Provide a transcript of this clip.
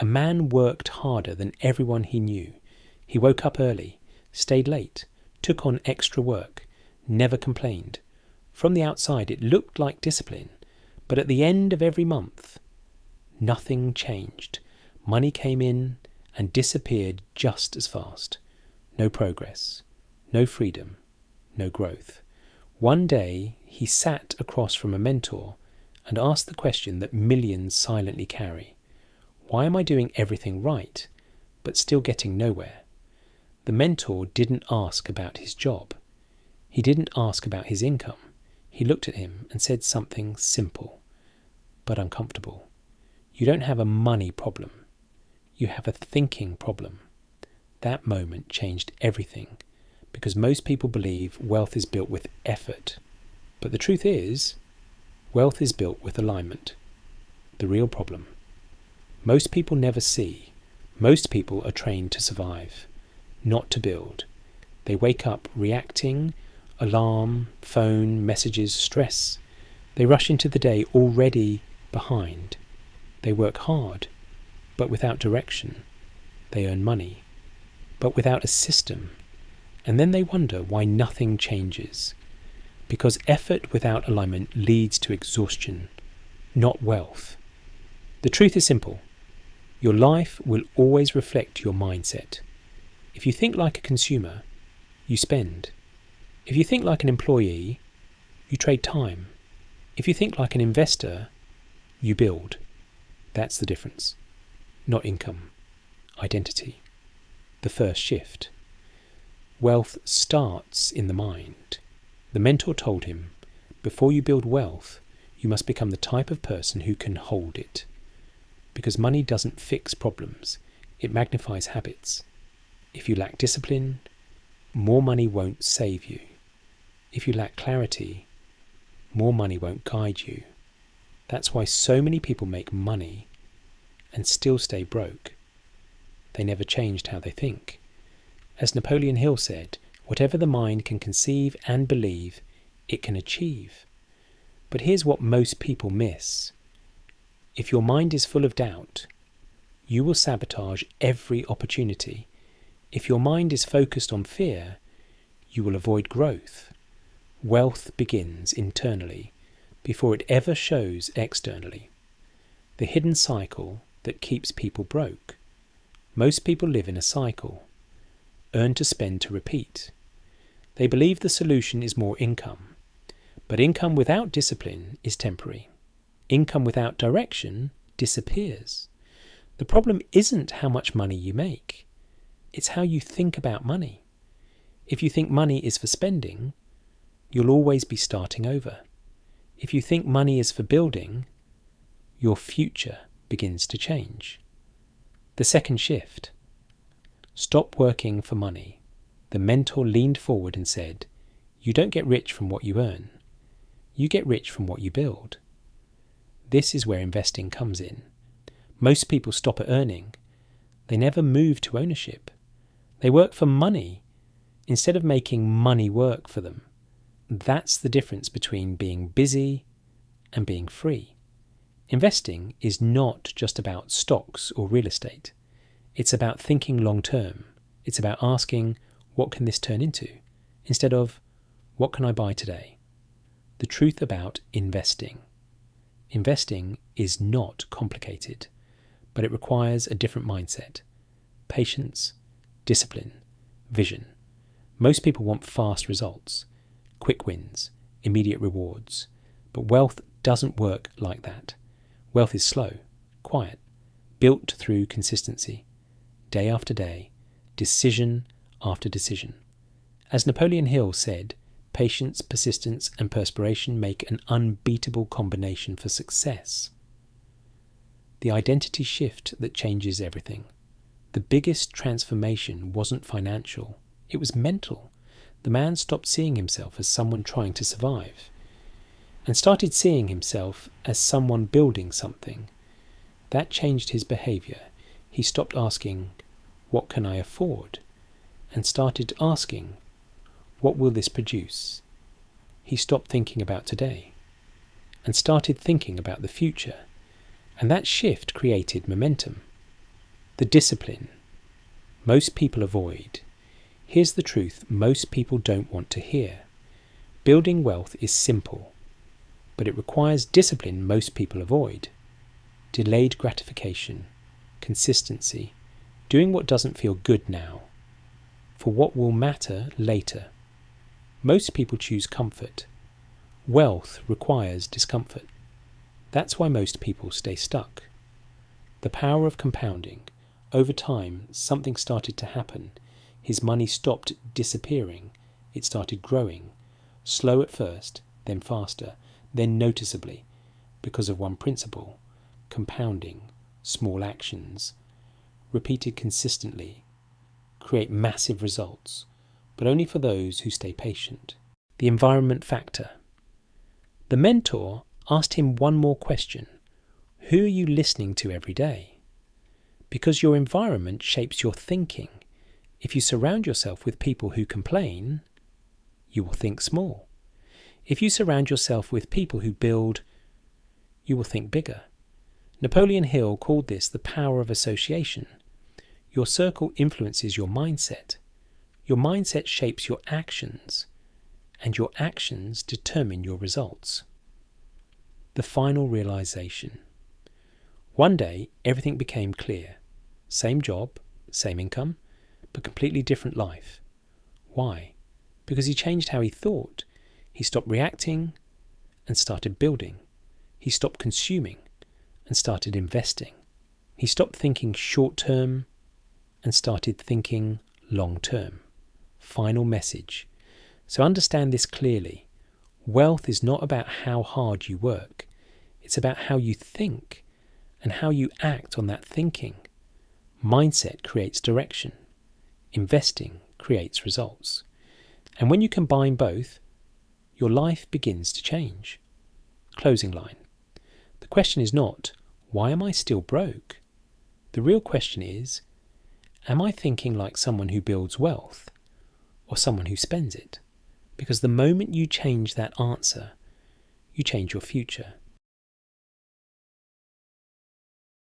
A man worked harder than everyone he knew. He woke up early, stayed late, took on extra work, never complained. From the outside it looked like discipline, but at the end of every month, nothing changed. Money came in and disappeared just as fast. No progress, no freedom, no growth. One day he sat across from a mentor and asked the question that millions silently carry. Why am I doing everything right, but still getting nowhere? The mentor didn't ask about his job. He didn't ask about his income. He looked at him and said something simple, but uncomfortable. You don't have a money problem. You have a thinking problem. That moment changed everything, because most people believe wealth is built with effort. But the truth is, wealth is built with alignment. The real problem. Most people never see. Most people are trained to survive, not to build. They wake up reacting, alarm, phone, messages, stress. They rush into the day already behind. They work hard, but without direction. They earn money, but without a system. And then they wonder why nothing changes. Because effort without alignment leads to exhaustion, not wealth. The truth is simple. Your life will always reflect your mindset. If you think like a consumer, you spend. If you think like an employee, you trade time. If you think like an investor, you build. That's the difference. Not income. Identity. The first shift. Wealth starts in the mind. The mentor told him, before you build wealth, you must become the type of person who can hold it. Because money doesn't fix problems, it magnifies habits. If you lack discipline, more money won't save you. If you lack clarity, more money won't guide you. That's why so many people make money and still stay broke. They never changed how they think. As Napoleon Hill said, whatever the mind can conceive and believe, it can achieve. But here's what most people miss. If your mind is full of doubt, you will sabotage every opportunity. If your mind is focused on fear, you will avoid growth. Wealth begins internally before it ever shows externally. The hidden cycle that keeps people broke. Most people live in a cycle. Earn to spend to repeat. They believe the solution is more income. But income without discipline is temporary. Income without direction disappears. The problem isn't how much money you make. It's how you think about money. If you think money is for spending, you'll always be starting over. If you think money is for building, your future begins to change. The second shift. Stop working for money. The mentor leaned forward and said, you don't get rich from what you earn. You get rich from what you build. This is where investing comes in. Most people stop at earning. They never move to ownership. They work for money instead of making money work for them. That's the difference between being busy and being free. Investing is not just about stocks or real estate. It's about thinking long term. It's about asking, what can this turn into? Instead of, what can I buy today? The truth about investing. Investing is not complicated, but it requires a different mindset. Patience, discipline, vision. Most people want fast results, quick wins, immediate rewards. But wealth doesn't work like that. Wealth is slow, quiet, built through consistency, day after day, decision after decision. As Napoleon Hill said, patience, persistence, and perspiration make an unbeatable combination for success. The identity shift that changes everything. The biggest transformation wasn't financial, it was mental. The man stopped seeing himself as someone trying to survive, and started seeing himself as someone building something. That changed his behaviour. He stopped asking, what can I afford? And started asking, what will this produce? He stopped thinking about today and started thinking about the future. And that shift created momentum. The discipline most people avoid. Here's the truth most people don't want to hear. Building wealth is simple, but it requires discipline most people avoid. Delayed gratification, consistency, doing what doesn't feel good now, for what will matter later. Most people choose comfort. Wealth requires discomfort. That's why most people stay stuck. The power of compounding. Over time, something started to happen. His money stopped disappearing. It started growing. Slow at first, then faster, then noticeably, because of one principle: compounding, small actions, repeated consistently, create massive results, but only for those who stay patient. The environment factor. The mentor asked him one more question. Who are you listening to every day? Because your environment shapes your thinking. If you surround yourself with people who complain, you will think small. If you surround yourself with people who build, you will think bigger. Napoleon Hill called this the power of association. Your circle influences your mindset. Your mindset shapes your actions, and your actions determine your results. The final realization. One day, everything became clear. Same job, same income, but completely different life. Why? Because he changed how he thought. He stopped reacting and started building. He stopped consuming and started investing. He stopped thinking short-term and started thinking long-term. Final message. So understand this clearly. Wealth is not about how hard you work. It's about how you think and how you act on that thinking. Mindset creates direction. Investing creates results. And when you combine both, your life begins to change. Closing line. The question is not, why am I still broke? The real question is, am I thinking like someone who builds wealth or someone who spends it? Because the moment you change that answer, you change your future.